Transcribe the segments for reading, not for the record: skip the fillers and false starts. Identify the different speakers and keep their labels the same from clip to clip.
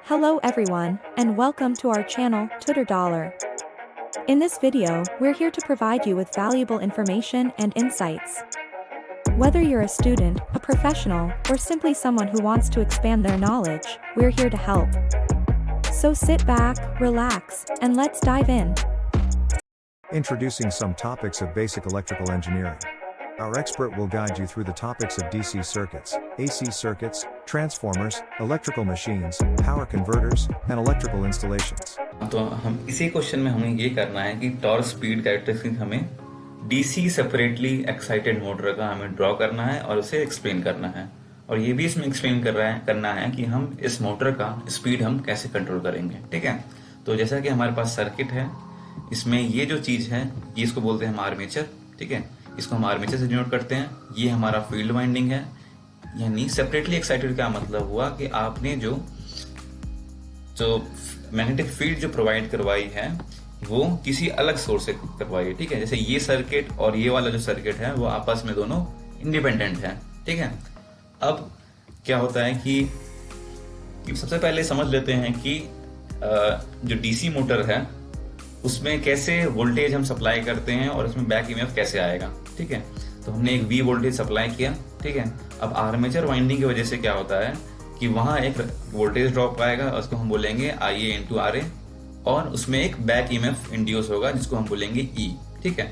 Speaker 1: Hello everyone, and welcome to our channel, Tutor Dollar. In this video, we're here to provide you with valuable information and insights. Whether you're a student, a professional, or simply someone who wants to expand their knowledge, we're here to help. So sit back, relax, and let's dive in.
Speaker 2: Introducing some topics of basic electrical engineering. Our expert will guide you through the topics of DC circuits, AC circuits, transformers, electrical machines, power converters, and electrical installations.
Speaker 3: तो हम इसी question में हमें ये करना है कि torque speed characteristic हमें डीसी सेपरेटली एक्साइटेड मोटर का हमें ड्रॉ करना है और उसे एक्सप्लेन करना है, और ये भी इसमें एक्सप्लेन करना है कि हम इस मोटर का स्पीड हम कैसे कंट्रोल करेंगे। ठीक है, तो जैसा कि हमारे पास सर्किट है, इसमें ये जो चीज है ये इसको बोलते हैं हम आर्मेचर। ठीक है, इसको हम आर्मेचर से डिनोट करते हैं। ये हमारा फील्ड वाइंडिंग है, यानी सेपरेटली एक्साइटेड का मतलब हुआ कि आपने जो मैग्नेटिक फील्ड जो प्रोवाइड करवाई है वो किसी अलग सोर्स से करवाई है। ठीक है, जैसे ये सर्किट और ये वाला जो सर्किट है वो आपस में दोनों इंडिपेंडेंट है। ठीक है, अब क्या होता है कि सबसे पहले समझ लेते हैं कि जो डीसी मोटर है उसमें कैसे वोल्टेज हम सप्लाई करते हैं और उसमें बैक ईएमएफ कैसे आएगा। ठीक है, तो हमने एक वी वोल्टेज सप्लाई किया। ठीक है, अब आर्मेचर वाइंडिंग की वजह से क्या होता है कि वहां एक वोल्टेज ड्रॉप आएगा, उसको हम बोलेंगे IA इंटू RA, और उसमें एक बैक ईएमएफ इंड्यूस होगा जिसको हम बोलेंगे E। ठीक है,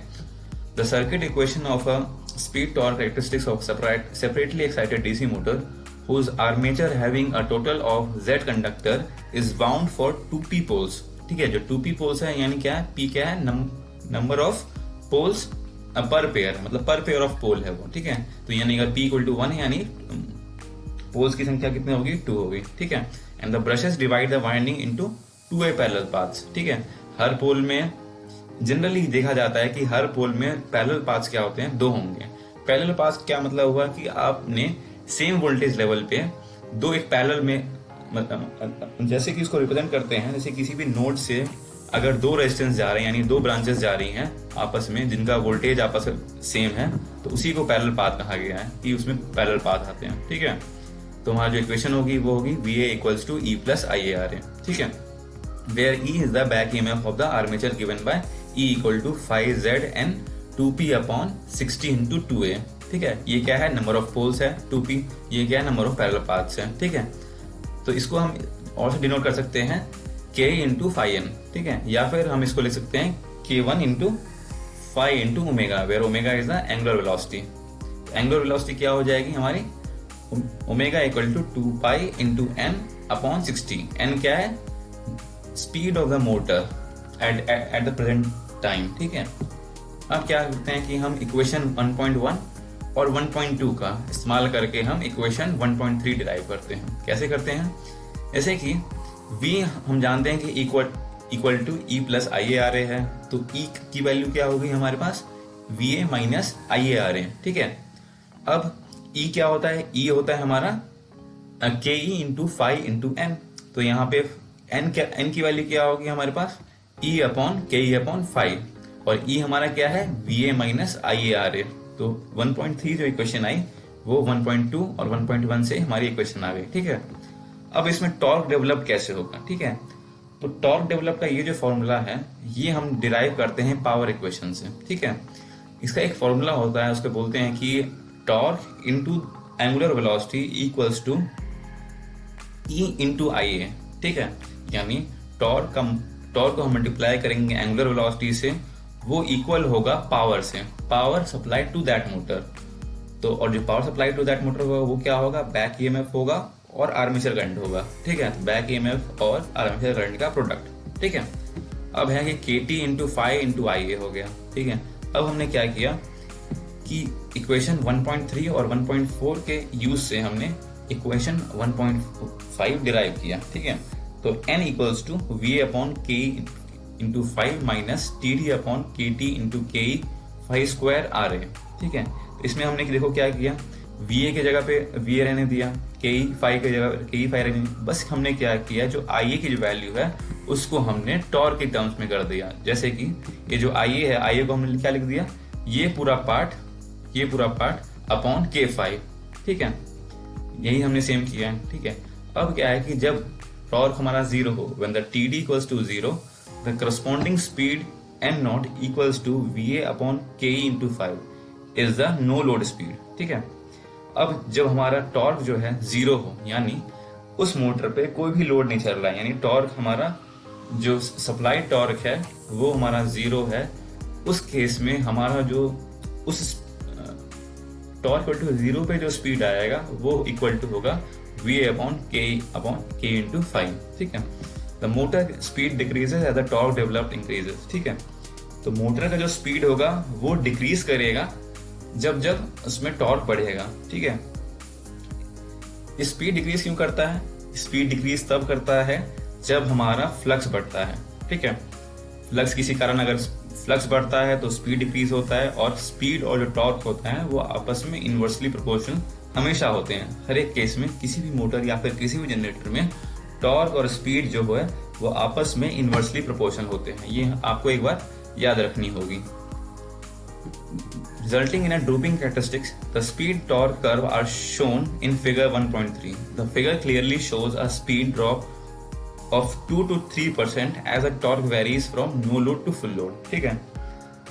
Speaker 3: the circuit equation of a speed torque characteristics of separately excited DC motor whose armature having a total of Z conductor is bound for 2p poles। ठीक है, जो 2p पोल्स है यानी क्या है, P क्या है, नंबर ऑफ पोल्स पर पेयर, मतलब पर पेयर ऑफ पोल है वो। ठीक है, तो यानी अगर P इक्वल टू 1 है यानी पोल्स की संख्या कितनी होगी, 2 होगी। ठीक है, and the brushes divide the winding into 2 parallel paths. ठीक है, हर पोल में जनरली देखा जाता है कि हर पोल में पैरेलल पाथ्स क्या होते हैं, 2 होंगे। पैरेलल पाथ्स क्या मतलब हुआ कि आपने सेम वोल्टेज लेवल पे दो एक पैरेलल में, जैसे कि इसको रिप्रेजेंट करते हैं, जैसे किसी भी नोड से अगर 2 रेजिस्टेंस जा रहे हैं यानी 2 ब्रांचेस जा रही हैं आपस में जिनका वोल्टेज आपस में सेम है, तो उसी को पैरेलल पाथ कहा गया है कि उसमें पैरेलल पाथ आते हैं। ठीक है, तो हमारी जो इक्वेशन होगी वो होगी VA equals to E plus IARA। ठीक है, where E is the back EMF of the armature given by E equal to 5ZN 2P upon 60 into 2A। ठीक है, ये क्या है, नंबर ऑफ पोल्स है 2P, ये क्या है, नंबर ऑफ पैरेलल पाथ्स है। ठीक है, तो इसको हम और से डिनोट कर सकते हैं K इंटू फाई N। ठीक है, या फिर हम इसको लिख सकते हैं K1 into phi into omega, where omega is the angular velocity. Angular velocity क्या हो जाएगी हमारी, omega equal to 2 pi into N upon 60। N क्या है, speed of the motor at the present time. ठीक है, अब क्या करते हैं कि हम इक्वेशन 1.1 और 1.2 का इस्तेमाल करके हम इक्वेशन 1.3 डिराइव करते हैं। कैसे करते हैं, जैसे कि V हम जानते हैं कि equal to E plus IARA है, तो E की वैल्यू क्या होगी हमारे पास, VA माइनस IARA। ठीक है, अब E क्या होता है, E होता है हमारा KE into phi into N। तो यहाँ पे N की वैल्यू क्या होगी हमारे पास, E upon KE upon phi, और E हमारा क्या है, VA माइनस IARA। तो 1.3 जो इक्वेशन आई वो 1.2 और 1.1 से हमारी इक्वेशन आ गई। ठीक है, अब इसमें टॉर्क डेवलप कैसे होगा। ठीक है, तो टॉर्क डेवलप का ये जो फॉर्मूला है ये हम डिराइव करते हैं पावर इक्वेशन से। ठीक है, इसका एक फॉर्मूला होता है, उसको बोलते हैं कि torque into angular velocity equals to E into IA। ठीक है, यानी टॉर्क को हम मल्टीप्लाई करेंगे एंगुलर वेलोसिटी से, वो इक्वल होगा पावर से, power supply to that motor. तो और जो power supply to that motor होगा वो क्या होगा, बैक ईएमएफ होगा और आर्मेचर करंट होगा। ठीक है, बैक ईएमएफ और आर्मेचर करंट का प्रोडक्ट। ठीक है, अब है कि KT into phi into IA हो गया। ठीक है, अब हमने क्या किया कि इक्वेशन 1.3 और 1.4 के यूज से हमने इक्वेशन 1.5 डिराइव किया। ठीक है, तो N equals to VA upon K into five minus TD upon KT into KE phi square RA। ठीक है, तो इसमें हमने देखो क्या किया, VA की जगह पे VA रहने दिया, KE फाई की जगह KE फाई रहने दिया। बस हमने क्या किया, जो IA की जो वैल्यू है उसको हमने टॉर्क के टर्म्स में कर दिया। जैसे कि ये जो IA है, IA को हमने क्या लिख दिया, ये पूरा पार्ट अपॉन K5। ठीक है, यही हमने सेम किया है। ठीक है, अब क्या है कि जब टॉर्क हमारा 0 हो, when the TD equals to 0, the corresponding speed m naught equals to VA upon KE into 5 is the no load speed, ठीक है। अब जब हमारा टॉर्क जो है 0 हो, यानी उस मोटर पे कोई भी लोड नहीं चल रहा है, यानी टॉर्क हमारा जो सप्लाई टॉर्क है वो हमारा 0 है, उस केस में हमारा जो उस टॉर्क इक्वल टू 0 पे जो स्पीड आएगा वो इक्वल टू होगा VA अपॉन K इंटू 5, ठीक है। The motor speed decreases as the torque developed increases, ठीक है। तो मोटर का जो स्पीड होगा वो डिक्रीज करेगा जब जब उसमें टॉर्क बढ़ेगा, ठीक है। स्पीड डिक्रीज क्यों करता है? स्पीड डिक्रीज तब करता है जब हमारा फ्लक्स बढ़ता है, ठीक है। फ्लक्स किसी कारण अगर फ्लक्स बढ़ता है तो स्पीड डिक्रीज होता है, और स्पीड और जो टॉर्क होता है वो आपस में इनवर्सली प्रोपोर्शनल हमेशा होते हैं। हर एक केस में किसी भी मोटर या फिर किसी भी जनरेटर में टॉर्क और स्पीड जो है वो आपस में इनवर्सली प्रोपोर्शनल होते हैं। ये आपको एक बार याद रखनी होगी। Resulting in a drooping characteristics, the speed torque curve are shown in figure 1.3. The figure clearly shows a speed drop of 2 to 3% as the torque varies from no load to full load, ठीक है।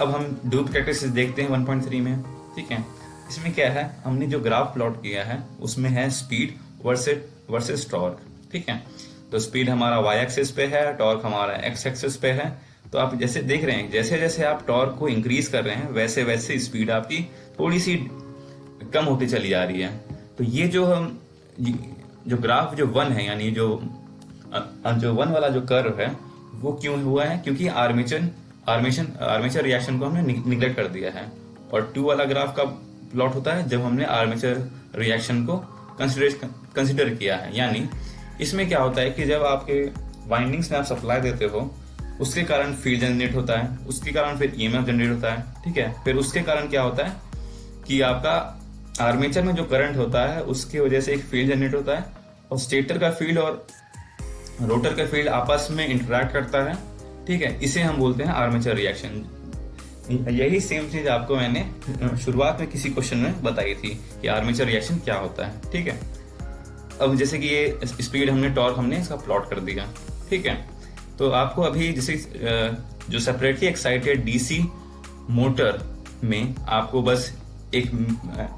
Speaker 3: अब हम drupe characteristics देखते हैं 1.3 में, ठीक है। इसमें क्या है, हमने जो ग्राफ प्लॉट किया है उसमें है स्पीड वर्सेस टॉर्क, ठीक है। तो स्पीड हमारा y एक्सिस पे है, टॉर्क हमारा x एक्सिस पे है। तो आप जैसे देख रहे हैं, जैसे जैसे आप टॉर्क को इंक्रीज कर रहे हैं वैसे वैसे स्पीड आपकी थोड़ी सी कम होती चली जा रही है। तो ये जो ग्राफ जो 1 है, यानी जो 1 वाला जो कर्व है वो क्यों हुआ है? क्योंकि आर्मेचर रिएक्शन को हमने निगलेक्ट कर दिया है। और 2 वाला ग्राफ का प्लॉट होता है जब हमने आर्मेचर रिएक्शन को कंसिडर किया है। यानी इसमें क्या होता है कि जब आपके वाइंडिंग्स में आप सप्लाई देते हो उसके कारण फील्ड जनरेट होता है, उसके कारण फिर EMF जनरेट होता है, ठीक है। फिर उसके कारण क्या होता है कि आपका आर्मेचर में जो करंट होता है उसकी वजह से एक फील्ड जनरेट होता है, और स्टेटर का फील्ड और रोटर का फील्ड आपस में इंटरैक्ट करता है, ठीक है। इसे हम बोलते हैं आर्मेचर रिएक्शन। यही सेम चीज आपको मैंने शुरुआत में किसी क्वेश्चन में बताई थी कि आर्मेचर रिएक्शन क्या होता है, ठीक है। अब जैसे कि ये स्पीड हमने इसका प्लॉट कर दिया, ठीक है। तो आपको अभी जैसे जो सेपरेटली एक्साइटेड डीसी मोटर में आपको बस एक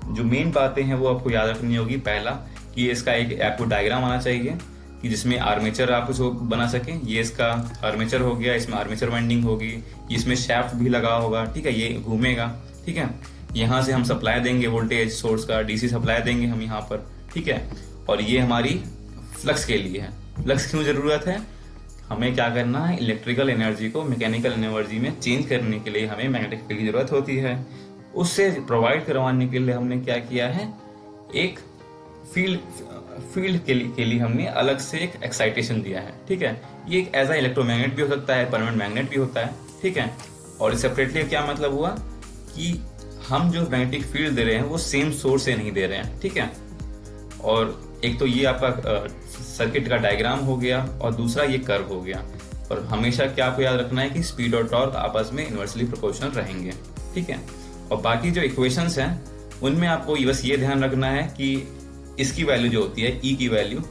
Speaker 3: जो मेन बातें हैं वो आपको याद रखनी होगी। पहला कि इसका एक आपको डायग्राम आना चाहिए कि जिसमें आर्मेचर आप उसको बना सकें। ये इसका आर्मेचर हो गया, इसमें आर्मेचर वाइंडिंग होगी, इसमें शाफ्ट भी लगा होगा, ठीक है। ये घूमेगा, ठीक है। यहाँ से हम सप्लाई देंगे वोल्टेज सोर्स का, डीसी सप्लाई देंगे हम यहाँ पर, ठीक है। और ये हमारी फ्लक्स के लिए है। फ्लक्स क्यों जरूरत है? हमें क्या करना है, इलेक्ट्रिकल एनर्जी को मैकेनिकल एनर्जी में चेंज करने के लिए हमें मैग्नेटिक फील्ड की जरूरत होती है। उससे प्रोवाइड करवाने के लिए हमने क्या किया है, एक फील्ड के लिए हमने अलग से एक एक्साइटेशन दिया है, ठीक है। ये एक एज अ इलेक्ट्रोमैग्नेट भी हो सकता है, परमानेंट मैग्नेट भी होता है, ठीक है। और सेपरेटली क्या मतलब हुआ कि हम जो मैग्नेटिक फील्ड दे रहे हैं वो सेम सोर्स से नहीं दे रहे हैं, ठीक है। और एक तो ये आपका सर्किट का डायग्राम हो गया, और दूसरा ये कर्व हो गया। और हमेशा क्या आपको याद रखना है कि स्पीड और टॉर्क आपस में इनवर्सली प्रोपोर्शनल रहेंगे, ठीक है। और बाकी जो इक्वेशंस हैं उनमें आपको बस ये ध्यान रखना है कि इसकी वैल्यू जो होती है, ई की वैल्यू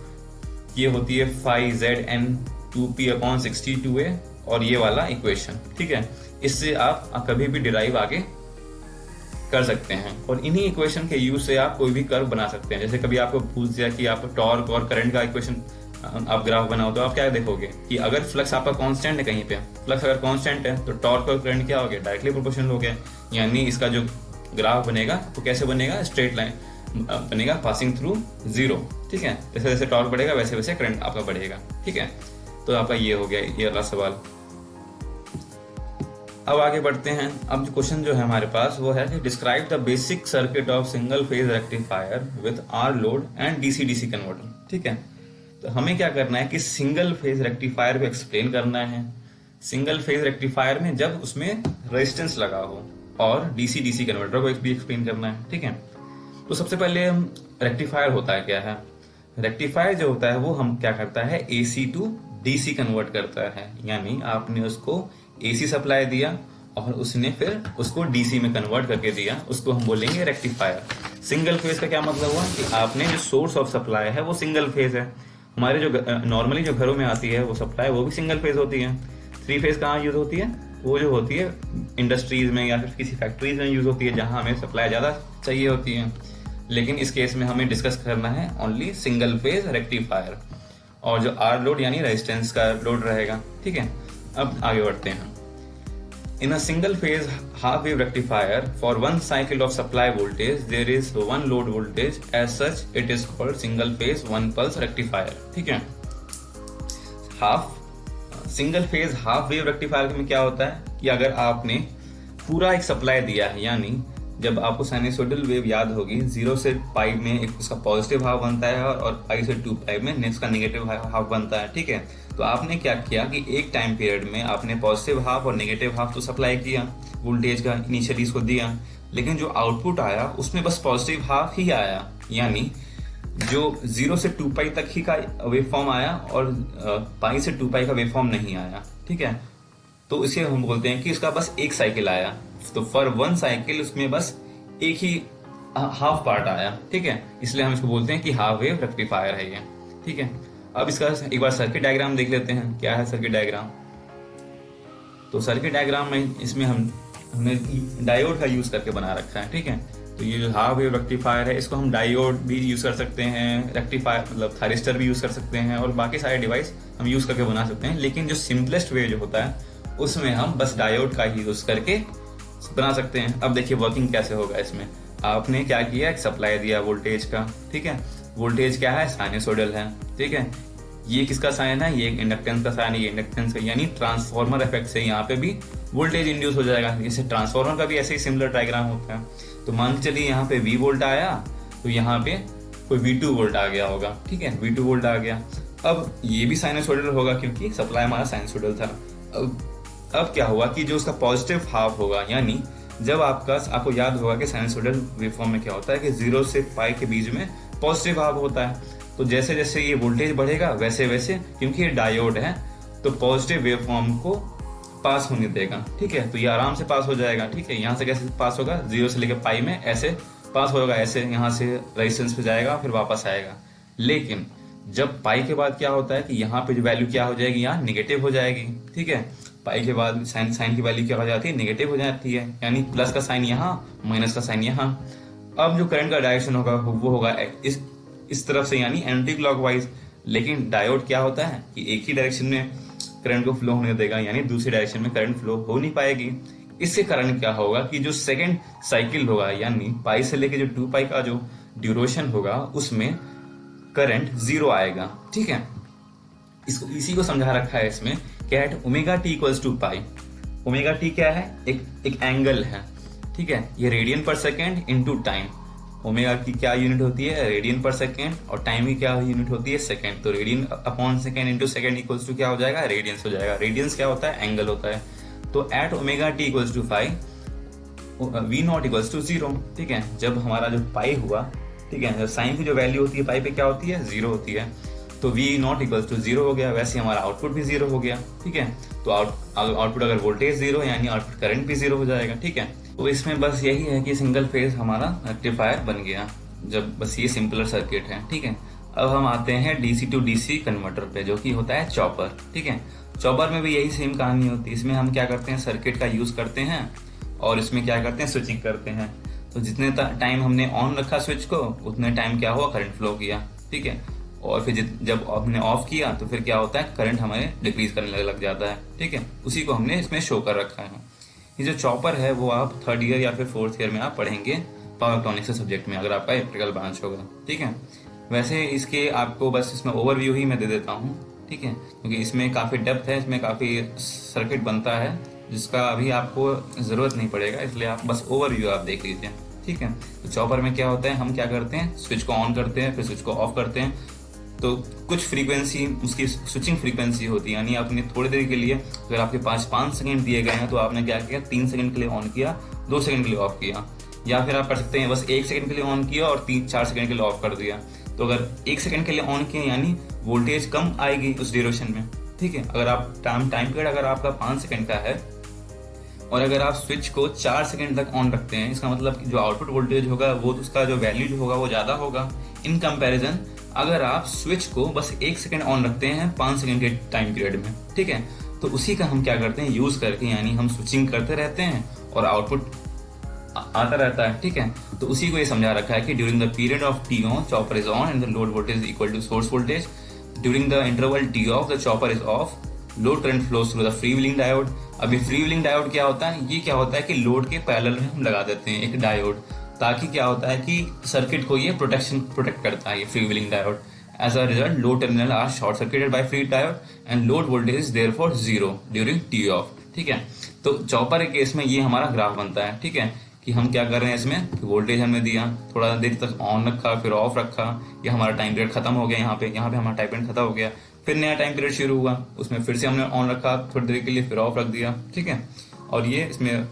Speaker 3: ये होती है 5Zn 2p/62a, और ये वाला इक्वेशन, ठीक है। इससे आप कभी भी डिराइव आगे कर सकते हैं, और इन्हीं इक्वेशन के यूज से आप कोई भी कर्व बना सकते हैं। जैसे कभी आपको पूछ दिया कि आप टॉर्क और करंट का इक्वेशन आप ग्राफ बनाओ, तो आप क्या देखोगे कि अगर फ्लक्स आपका कांस्टेंट है, कहीं पे फ्लक्स अगर कांस्टेंट है तो टॉर्क और करंट क्या हो गया, डायरेक्टली प्रोपोर्शनल हो गया। यानी इसका जो ग्राफ बनेगा तो कैसे बनेगा, स्ट्रेट लाइन बनेगा पासिंग थ्रू 0, ठीक है। जैसे जैसे टॉर्क बढ़ेगा वैसे वैसे करंट आपका बढ़ेगा, ठीक है। तो आपका ये हो गया ये वाला सवाल। अब आगे बढ़ते हैं। अब जो क्वेश्चन जो है हमारे पास वो है कि describe the basic circuit of single phase rectifier with R load and DC DC converter, ठीक है। तो हमें क्या करना है कि सिंगल फेज रेक्टिफायर को एक्सप्लेन करना है। सिंगल फेज रेक्टिफायर में जब उसमें रेजिस्टेंस लगा हो, और डीसी डीसी कन्वर्टर को भी एक्सप्लेन करना है, ठीक है। तो सबसे पहले हम रेक्टिफायर होता है क्या है, रेक्टिफायर जो होता है वो हम क्या करता है, AC टू DC कन्वर्ट करता है। यानी आपने उसको AC सप्लाई दिया और उसने फिर उसको DC में कन्वर्ट करके दिया, उसको हम बोलेंगे रेक्टिफायर। सिंगल फेज का क्या मतलब हुआ कि आपने जो सोर्स ऑफ सप्लाई है वो सिंगल फेज है, हमारे जो नॉर्मली जो घरों में आती है वो सप्लाई, वो भी सिंगल फेज होती है। 3 फेज कहाँ यूज होती है? वो जो होती है इंडस्ट्रीज में या फिर किसी फैक्ट्रीज में यूज होती है, जहां हमें सप्लाई ज्यादा चाहिए होती है। लेकिन इस केस में हमें डिस्कस करना है ओनली सिंगल फेज रेक्टिफायर, और जो आर लोड यानी रेजिस्टेंस का लोड रहेगा। ठीक है, अब आगे बढ़ते हैं। In a single phase half wave rectifier, for one cycle of supply voltage, there is one load voltage. As such, it is called single phase one pulse rectifier. ठीक है, single phase half wave rectifier में क्या होता है कि अगर आपने पूरा एक सप्लाई दिया है, यानी जब आपको साइनसोइडल वेव याद होगी, 0 से पाई में एक उसका पॉजिटिव हाफ बनता है और पाई से 2 पाई में नेक्स्ट का नेगेटिव हाफ बनता है। ठीक है, तो आपने क्या किया कि एक टाइम पीरियड में आपने पॉजिटिव हाफ और नेगेटिव हाफ तो सप्लाई किया, वोल्टेज का इनिशियली इसको दिया, लेकिन जो आउटपुट आया उसमें बस पॉजिटिव हाफ ही आया, यानी जो 0 से 2 पाई तक ही का वेव फॉर्म आया और पाई से 2 पाई का वेव फॉर्म नहीं आया। ठीक है, तो इसे हम बोलते हैं कि इसका बस एक साइकिल आया, तो फॉर वन साइकिल उसमें बस एक ही हाफ पार्ट आया। ठीक है, इसलिए हम इसको बोलते हैं कि हाफ वेव रेक्टिफायर है ये। ठीक है, अब इसका एक बार सर्किट डायग्राम देख लेते हैं, क्या है सर्किट डायग्राम। तो सर्किट डायग्राम में इसमें हमने डायोड का यूज करके बना रखा है। ठीक है, तो ये जो हाफ वेव रेक्टिफायर है, इसको हम डायोड भी यूज कर सकते हैं, रेक्टिफायर मतलब थायरिस्टर भी यूज कर सकते हैं, और बाकी सारे डिवाइस हम यूज करके बना सकते हैं। लेकिन जो सिंपलेस्ट वे जो होता है उसमें हम बस डायोड का ही यूज करके बना सकते हैं। अब देखिए वर्किंग कैसे होगा इसमें। आपने क्या किया, एक सप्लाई दिया वोल्टेज का। ठीक है, वोल्टेज क्या है, साइनसोइडल है। ठीक है, ये किसका साइन है, ये एक इंडक्टेंस का साइन है, ये इंडक्टेंस का, यानी ट्रांसफार्मर इफेक्ट से यहाँ पे भी वोल्टेज इंड्यूस हो जाएगा। जैसे ट्रांसफार्मर का भी ऐसे ही सिमिलर डायग्राम होता है। तो मान के चलिए यहाँ पे V वोल्ट आया, तो यहाँ पे कोई V2 वोल्ट आ गया होगा। ठीक है, V2 वोल्ट आ गया। अब ये भी साइनसोइडल होगा क्योंकि सप्लाई हमारा साइनसोइडल था। अब क्या हुआ कि जो उसका पॉजिटिव हाफ होगा, यानी जब आपको याद होगा कि साइनसोइडल वेवफॉर्म में क्या होता है कि 0 से पाई के बीच में पॉजिटिव हाफ होता है। तो जैसे जैसे ये वोल्टेज बढ़ेगा वैसे वैसे, क्योंकि ये डायोड है तो पॉजिटिव वेवफॉर्म को पास होने देगा। ठीक है, तो ये आराम से पास हो जाएगा। ठीक है, यहाँ से कैसे पास होगा, 0 से लेकर पाई में ऐसे पास होगा, ऐसे यहाँ से रेजिस्टेंस पे जाएगा फिर वापस आएगा। लेकिन जब पाई के बाद क्या होता है कि यहाँ पे जो वैल्यू क्या हो जाएगी, यहाँ निगेटिव हो जाएगी। ठीक है, पाई के बाद साइन की वैल्यू क्या हो जाती है, निगेटिव हो जाती है, यानी प्लस का साइन यहाँ, माइनस का साइन यहाँ। अब जो करंट का डायरेक्शन होगा वो होगा इस तरफ से, यानी एंटी क्लॉकवाइज। लेकिन डायोड क्या होता है कि एक ही डायरेक्शन में करंट को फ्लो होने देगा, यानी दूसरी डायरेक्शन में करंट फ्लो हो नहीं पाएगी। इसके कारण क्या होगा कि जो सेकंड साइकिल होगा, यानी पाई से लेके जो 2 पाई का जो ड्यूरेशन होगा, उसमें करंट 0 आएगा। ठीक है, इसी को समझा रखा है इसमें क्या है, omega T equals to pi. Omega T क्या है, एक एंगल है। ठीक है, ये रेडियन पर सेकेंड इंटू टाइम। ओमेगा की क्या यूनिट होती है, रेडियन पर सेकेंड, और टाइम की क्या यूनिट होती है, सेकेंड। तो radian upon second into second equals to क्या हो जाएगा, रेडियंस हो जाएगा। रेडियंस क्या होता है, एंगल होता है। तो at omega T equals to pi V not equals to 0। ठीक है, जब हमारा जो पाई हुआ, ठीक है, साइन की जो वैल्यू होती है पाई पे क्या होती है, 0 होती है, तो वी नॉट इक्वल्स टू 0 हो गया। वैसे हमारा आउटपुट भी 0 हो गया। ठीक है, तो आउटपुट अगर वोल्टेज 0 यानी आउटपुट करंट भी 0 हो जाएगा। ठीक है, तो इसमें बस यही है कि सिंगल फेज हमारा रेक्टिफायर बन गया, जब बस ये सिंपलर सर्किट है। ठीक है, अब हम आते हैं डीसी टू डीसी कन्वर्टर पे, जो कि होता है चॉपर। ठीक है, चॉपर में भी यही सेम कहानी होती है। इसमें हम क्या करते हैं, सर्किट का यूज करते हैं और इसमें क्या करते हैं, स्विचिंग करते हैं। तो जितने टाइम हमने ऑन रखा स्विच को, उतने टाइम क्या हुआ, करंट फ्लो किया। ठीक है, और फिर जब हमने ऑफ किया तो फिर क्या होता है, करंट हमारे डिक्रीज करने लग जाता है। ठीक है, उसी को हमने इसमें शो कर रखा है। ये जो चॉपर है वो आप 3rd ईयर या फिर 4th ईयर में आप पढ़ेंगे पावर इलेक्ट्रॉनिक्स के सब्जेक्ट में, अगर आपका इलेक्ट्रिकल ब्रांच होगा। ठीक है, वैसे इसके आपको बस इसमें ओवरव्यू ही मैं दे देता हूँ। ठीक है, क्योंकि इसमें काफ़ी डेप्थ है, इसमें काफ़ी सर्किट बनता है जिसका अभी आपको ज़रूरत नहीं पड़ेगा, इसलिए आप बस ओवरव्यू आप देख लीजिए। ठीक है, तो चॉपर में क्या होता है, हम क्या करते हैं, स्विच को ऑन करते हैं, फिर स्विच को ऑफ करते हैं। तो कुछ फ्रीक्वेंसी उसकी स्विचिंग फ्रीक्वेंसी होती है, यानी आपने थोड़ी देर के लिए, अगर आपके पास 5 सेकंड दिए गए हैं तो आपने क्या किया, 3 सेकंड के लिए ऑन किया, 2 सेकंड के लिए ऑफ किया, या फिर आप कर सकते हैं बस 1 सेकंड के लिए ऑन किया और 3-4 सेकंड के लिए ऑफ कर दिया। तो अगर 1 सेकंड के लिए ऑन किया यानी वोल्टेज कम आएगी उस ड्यूरेशन में। ठीक है, अगर आप टाइम पीरियड अगर आपका 5 सेकंड का है और अगर आप स्विच को 4 सेकंड तक ऑन रखते हैं, इसका मतलब जो आउटपुट वोल्टेज होगा वो उसका जो वैल्यू जो होगा वो ज़्यादा होगा इन कंपैरिजन अगर आप स्विच को बस 1 सेकंड ऑन रखते हैं 5 सेकंड के टाइम पीरियड में, ठीक है, तो उसी का हम क्या करते हैं यूज करके, यानी हम स्विचिंग करते रहते हैं और आउटपुट आता रहता है, ठीक है। तो उसी को ये समझा रखा है कि during the period of T on chopper is on and the load voltage equal to source voltage, during the interval T off the chopper is off, load current flows through the free wheeling diode. अब ये free wheeling diode क्या होता है, ये क्या होता है कि लोड के पैरेलल में हम लगा देते हैं एक डायोड, ताकि क्या होता है कि सर्किट को ये प्रोटेक्ट करता है ये free wheeling diode. As a result, load terminal are short circuited by free diode and load voltage is therefore 0 during T off, ठीक है। तो चॉपर के केस में ये हमारा ग्राफ बनता है, ठीक है, कि हम क्या कर रहे हैं इसमें कि वोल्टेज हमने दिया, थोड़ा देर तक ऑन रखा, फिर ऑफ रखा, ये हमारा टाइम पीरियड खत्म हो गया, यहाँ पे हमारा टाइम पीरियड खत्म हो गया, फिर नया टाइम पीरियड शुरू हुआ, उसमें फिर से हमने ऑन रखा थोड़ी देर के लिए, फिर ऑफ रख दिया, ठीक है। और ये इसमें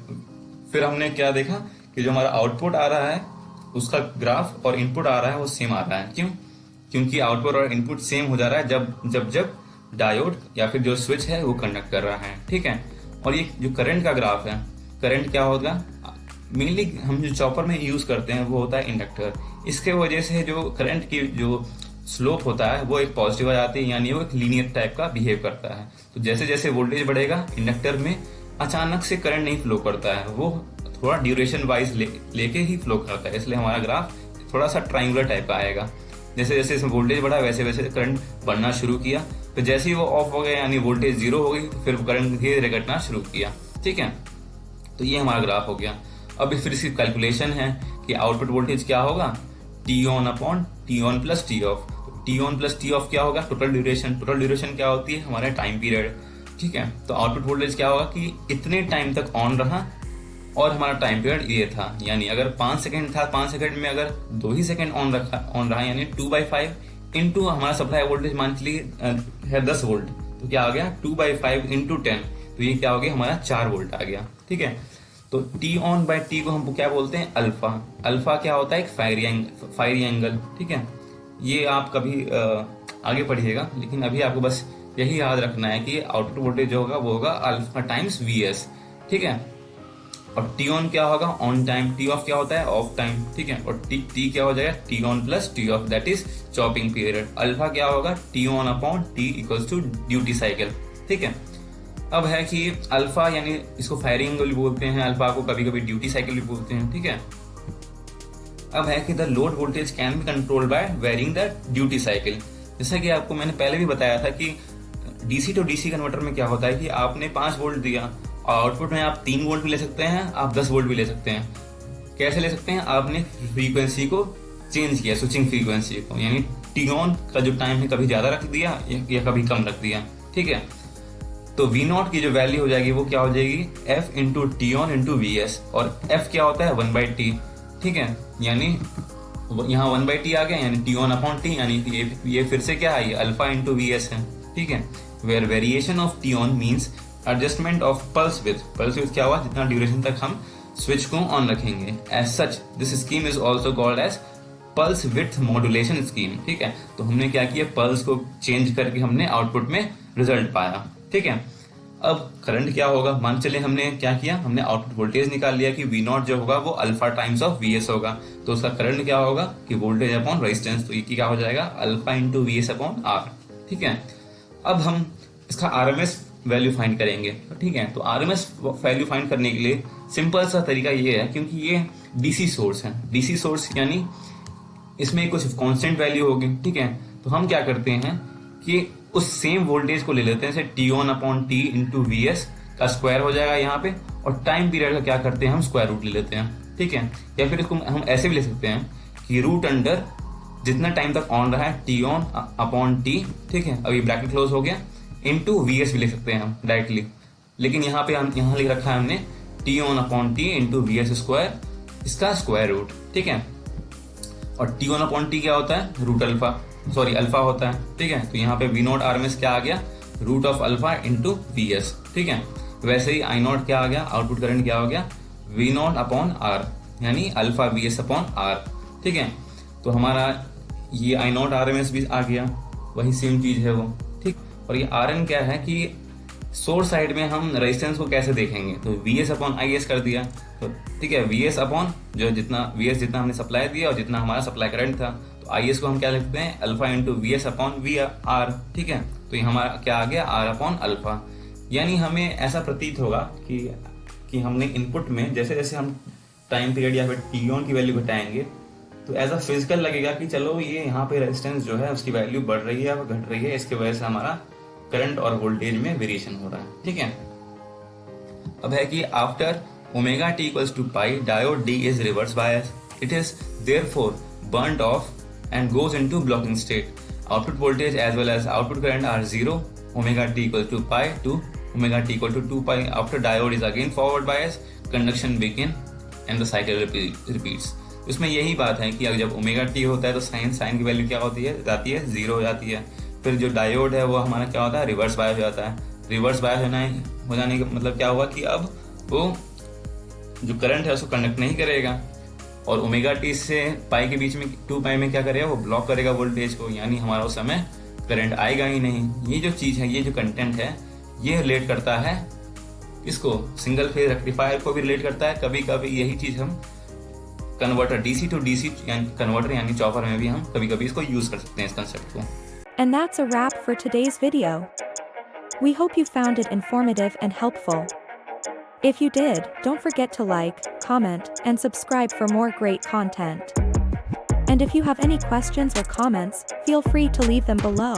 Speaker 3: फिर हमने क्या देखा कि जो हमारा आउटपुट आ रहा है उसका ग्राफ और इनपुट आ रहा है वो सेम आ रहा है। क्यों? क्योंकि आउटपुट और इनपुट सेम हो जा रहा है जब डायोड या फिर जो स्विच है वो कंडक्ट कर रहा है, ठीक है। और ये जो करंट का ग्राफ है, करंट क्या होगा, मेनली हम जो चॉपर में यूज करते हैं वो होता है इंडक्टर। इसके वजह से जो करंट की जो स्लोप होता है वो एक पॉजिटिव आ जाती है, यानी वो एक लीनियर टाइप का बिहेव करता है। तो जैसे जैसे वोल्टेज बढ़ेगा इंडक्टर में अचानक से करंट नहीं फ्लो करता है, वो थोड़ा ड्यूरेशन वाइज लेके ही फ्लो करता है, इसलिए हमारा ग्राफ थोड़ा सा ट्राइंगुलर टाइप का आएगा। जैसे जैसे इसमें वोल्टेज बढ़ा वैसे वैसे करंट बढ़ना शुरू किया, फिर जैसे ही वो ऑफ हो गया यानी वोल्टेज 0 हो गई, तो फिर करंट धीरे धीरे घटना शुरू किया, ठीक है। तो ये हमारा ग्राफ हो गया। अब फिर इसकी कैलकुलेशन है कि आउटपुट वोल्टेज क्या होगा, T on upon T on plus T of. T on plus T of क्या होगा, टोटल ड्यूरेशन क्या होती है, हमारा टाइम पीरियड, ठीक है। तो आउटपुट वोल्टेज क्या होगा कि इतने टाइम तक ऑन रहा और हमारा टाइम पीरियड ये था, यानी अगर 5 सेकंड था, 5 सेकंड में अगर 2 ही सेकंड ऑन रहा यानी 2/5 इंटू हमारा सप्लाई वोल्टेज मान लीजिए है 10 वोल्ट, तो क्या आ गया 2/5 इंटू 10, तो ये क्या हो गया हमारा 4 वोल्ट आ गया, ठीक है। तो टी ऑन बाय टी को हम क्या बोलते हैं, अल्फा। अल्फा क्या होता है, एक फायरी एंगल, ठीक है। ये आप कभी आगे पढ़िएगा, लेकिन अभी आपको बस यही याद रखना है कि आउटपुट वोल्टेज जो होगा वो होगा अल्फा टाइम्स वीएस, ठीक है। और टी ऑन क्या होगा, ऑन टाइम, टी ऑफ क्या होता है, ऑफ टाइम, ठीक है। और टी क्या हो जाएगा, T on plus T off, that is chopping period. Alpha क्या होगा, T on upon T equals to duty cycle, ठीक है। अब है कि अल्फा यानी इसको फायरिंग एंगल भी बोलते हैं, अल्फा को कभी कभी ड्यूटी साइकिल भी बोलते हैं, ठीक है। अब है कि the load voltage can be controlled by varying the duty cycle. जैसा कि आपको मैंने पहले भी बताया था कि डीसी टू डीसी कन्वर्टर में क्या होता है कि आपने 5 वोल्ट दिया, आउटपुट में आप 3 वोल्ट भी ले सकते हैं, आप 10 वोल्ट भी ले सकते हैं। कैसे ले सकते हैं, आपने फ्रीक्वेंसी को चेंज किया, स्विचिंग फ्रीक्वेंसी को, यानी टी ऑन का जो टाइम है कभी ज्यादा रख दिया या कभी कम रख दिया, ठीक है। तो V0 की जो वैल्यू हो जाएगी वो क्या हो जाएगी, F into T on into VS, और F क्या होता है 1/T, ठीक है। यानी यहाँ 1/T आ गया, यानी टी ऑन अपॉन टी, यानी ये फिर से क्या है, अल्फा इंटू VS है, ठीक है। Where variation of T on means adjustment of pulse width क्या हुआ, जितना ड्यूरेशन तक हम स्विच को ऑन रखेंगे। As such this scheme is also called as pulse width modulation scheme, ठीक है। तो हमने क्या किया, पल्स को चेंज करके हमने आउटपुट में रिजल्ट पाया, ठीक है। अब करंट क्या होगा, मान चले हमने क्या किया, हमने आउटपुट वोल्टेज निकाल लिया कि V0 जो होगा वो अल्फा टाइम्स ऑफ VS होगा, तो उसका करंट क्या होगा कि वोल्टेज अपॉन रेजिस्टेंस, तो ये क्या हो जाएगा alpha into VS upon R, ठीक है। अब हम इसका RMS वैल्यू फाइंड करेंगे, ठीक है। तो RMS वैल्यू फाइंड करने के लिए सिंपल सा तरीका ये है, क्योंकि ये DC सोर्स है, DC सोर्स यानी इसमें कुछ कांस्टेंट वैल्यू होगी, ठीक है। तो हम क्या करते हैं कि उस सेम वोल्टेज को ले लेते हैं, जैसे T on upon T into VS का स्क्वायर हो जाएगा यहाँ पे, और टाइम पीरियड का क्या करते हैं हम स्क्वायर रूट ले लेते हैं, ठीक है। या फिर इसको हम ऐसे भी ले सकते हैं कि रूट अंडर जितना टाइम तक ऑन रहा है टी ऑन अपॉन टी, ठीक है, अभी ब्रैकेट क्लोज हो गया, इंटू VS भी ले सकते हैं हम डायरेक्टली, लेकिन यहाँ पे हम यहाँ लिख रखा है हमने T on upon T into VS square, इसका स्क्वायर रूट, ठीक है। और टी ऑन अपॉन टी क्या होता है, रूट अल्फा होता है, ठीक है। तो यहाँ पे V0 RMS क्या आ गया, root of alpha into VS, ठीक है। वैसे ही I0 क्या आ गया, आउटपुट करंट क्या हो गया, V0 अपॉन R, यानी अल्फा VS अपॉन R, ठीक है। तो हमारा ये I0 RMS भी आ गया, वही सेम चीज है वो, ठीक। और ये RN क्या है कि सोर्स साइड में हम रेजिस्टेंस को कैसे देखेंगे, तो VS अपॉन IS कर दिया, तो ठीक है, VS अपॉन जो जितना VS जितना हमने सप्लाई दिया और जितना हमारा सप्लाई करंट था, तो तो आई एस को हम क्या लिखते हैं, alpha into V S upon V R, ठीक है। तो ये हमारा क्या आ गया, आर अपॉन अल्फा। यानी हमें ऐसा प्रतीत होगा कि हमने इनपुट में जैसे जैसे हम टाइम पीरियड या फिर टी ऑन की वैल्यू घटाएंगे तो ऐसा फिजिकल लगेगा कि चलो ये यहाँ पे रेजिस्टेंस जो है उसकी वैल्यू बढ़ रही है या घट रही है, इसकी वजह से हमारा करंट और वोल्टेज में वेरिएशन हो रहा है, ठीक है। अब है कि after omega T equals to pi, diode D is reverse bias, it is therefore burned off and goes into blocking state. Output voltage as well as output current are 0, omega t equals to pi to omega t equal to 2 pi. After diode is again forward bias, conduction begin and the cycle repeats. इसमें यही बात है कि अगर जब omega T होता है तो साइन की वैल्यू क्या होती है, जाती है 0 हो जाती है। फिर जो डायोड है वो हमारा क्या होता है, रिवर्स बायस हो जाता है। रिवर्स बायस हो जाने का मतलब क्या हुआ कि अब वो जो करंट है उसको कंडक्ट नहीं करेगा और ओमेगा टी से पाई के बीच में 2 पाई में क्या करेगा, वो ब्लॉक करेगा वोल्टेज को, यानी हमारा उस समय करंट आएगा ही नहीं। ये जो चीज़ है, ये जो कंटेंट है, ये रिलेट करता है इसको सिंगल फेज रेक्टिफायर को भी रिलेट करता है। कभी कभी यही चीज़ हम converter DC to DC converter यानी चॉपर में भी हम कभी कभी इसको यूज कर सकते हैं, इस कंसेप्ट को।
Speaker 1: And that's a wrap for today's video. We hope you found it informative and helpful. If you did, don't forget to like, comment, and subscribe for more great content. And if you have any questions or comments, feel free to leave them below.